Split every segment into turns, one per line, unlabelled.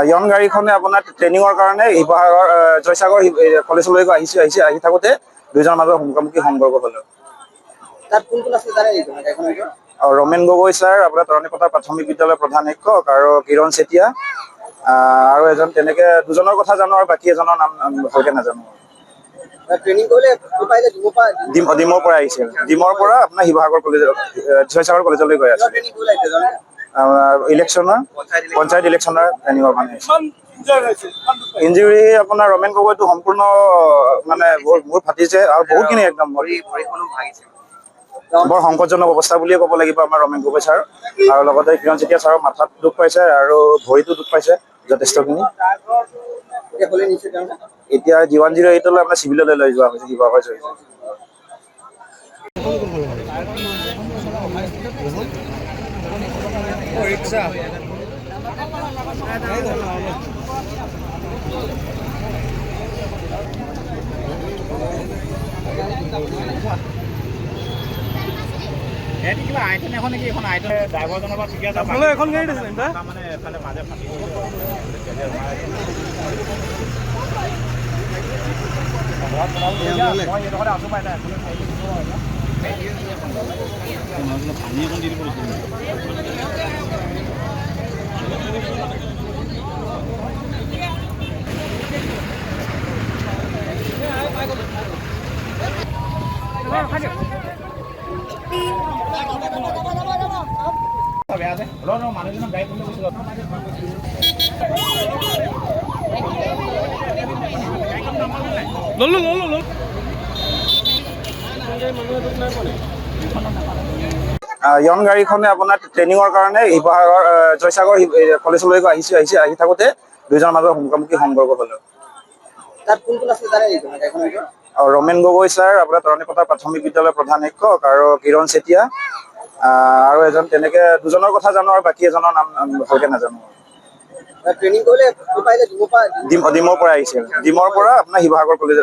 Eon গাড়ীখনে আপোনাৰ ট্ৰেইনিঙৰ কাৰণে শিৱসাগৰ জয়সাগৰ কলেজলৈ আহি থাকোঁতে দুইজনৰ মাজত মুখামুখি সংঘৰ্ষ হ'ল। ৰমেন গগৈ ছাৰ, আপোনাৰ তৰণীপথাৰ প্ৰাথমিক বিদ্যালয়ৰ প্ৰধান শিক্ষক, আৰু কিৰণ চেতিয়া, আৰু এজন তেনেকে দুজনৰ কথা জানো, আৰু বাকী এজনৰ নাম ভালকে নাজানো। ডিমৰ পৰা আহিছিল, ডিমৰ পৰা আপোনাৰ শিৱসাগৰ কলেজ জয়সাগৰ কলেজলৈ গৈ আছে। ইলেকশ্যনৰ পঞ্চায়ত ইলেকশ্যনৰ ট্ৰেইনিঙৰ কাৰণে ইঞ্জুৰি আপোনাৰ ৰমেন গগৈটো সম্পূৰ্ণ মানে বহুত ফাটিছে, আৰু বহুতখিনি একদম বৰ সংকটজনক অৱস্থা বুলিয়ে ক'ব লাগিব আমাৰ ৰমেন গগৈ ছাৰ, আৰু লগতে কিৰণ চেতিয়া ছাৰৰ মাথাত দুখ পাইছে আৰু ভৰিতো দুখ পাইছে যথেষ্টখিনি। এতিয়া G108লৈ আপোনাৰ চিভিললৈ লৈ যোৱা হৈছে শিৱসাগৰ জয়সাগৰ।
কিবা আইটেম এখন নেকি, এখন আইটেম ড্ৰাইভাৰজনৰ পৰা ঠিকে আছে। এখন গাড়ীত আছে মানে এফালে মাজে ফাটি মই এইডোখৰতে আছো পাই পানী এখন দি দিব মানুহজনক গাড়ী তুলি গৈছিল।
ইয়ন গাড়ীখনে আপোনাৰ ট্ৰেইনিঙৰ কাৰণে শিৱসাগৰ জয়সাগৰ কলেজলৈ আহি থাকোঁতে দুইজনৰ মাজত মুখামুখি সংঘৰ্ষ হ'ল। ৰমেন গগৈ ছাৰ, আপোনাৰ তৰণীপথাৰ প্ৰাথমিক বিদ্যালয়ৰ প্ৰধান শিক্ষক, আৰু কিৰণ চেতিয়া, আৰু এজন তেনেকে দুজনৰ কথা জানো, আৰু বাকী এজনৰ নাম ভালকে নাজানো। ডিমৰ পৰা আহিছিল, ডিমৰ পৰা আপোনাৰ শিৱসাগৰ কলেজ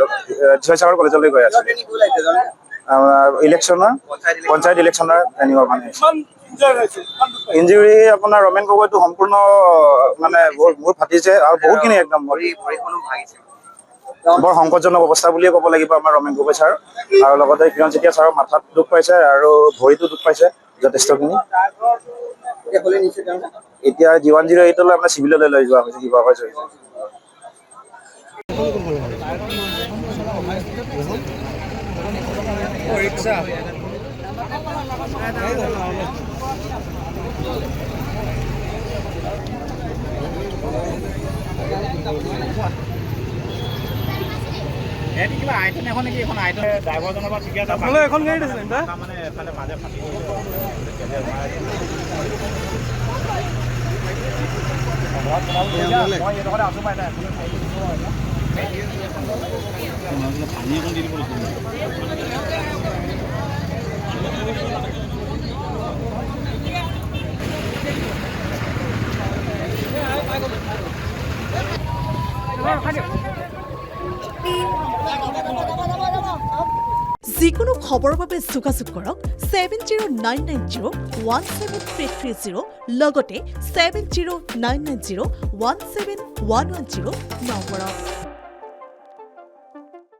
জয়সাগৰ কলেজলৈ গৈ আছে। ইলেকশ্যনৰ পঞ্চায়ত ইলেকশ্যনৰ ট্ৰেইনিঙৰ কাৰণে ইঞ্জুৰি আপোনাৰ ৰমেন গগৈটো সম্পূৰ্ণ মানে বহুত ফাটিছে, আৰু বহুতখিনি একদম বৰ সংকটজনক অৱস্থা বুলিয়ে ক'ব লাগিব আমাৰ ৰমেন গগৈ ছাৰ, আৰু লগতে কিৰণ চেতিয়া ছাৰৰ মাথাত দুখ পাইছে আৰু ভৰিতো দুখ পাইছে যথেষ্টখিনি। এতিয়া G108লৈ আপোনাৰ চিভিললৈ লৈ যোৱা হৈছে শিৱসাগৰ জয়সাগৰ।
কিবা আইটেম এখন নেকি, এখন আইটেম ড্ৰাইভাৰজনৰ পৰা ঠিকে আছে। এখন গাড়ীত আছে মানে এফালে মাজে ফাটি মই এইডোখৰতে আছো পাই পানী এখন দি দিব
যিকোনো খবৰৰ বাবে যোগাযোগ কৰক 7099017330 লগতে 7099017110 নম্বৰত।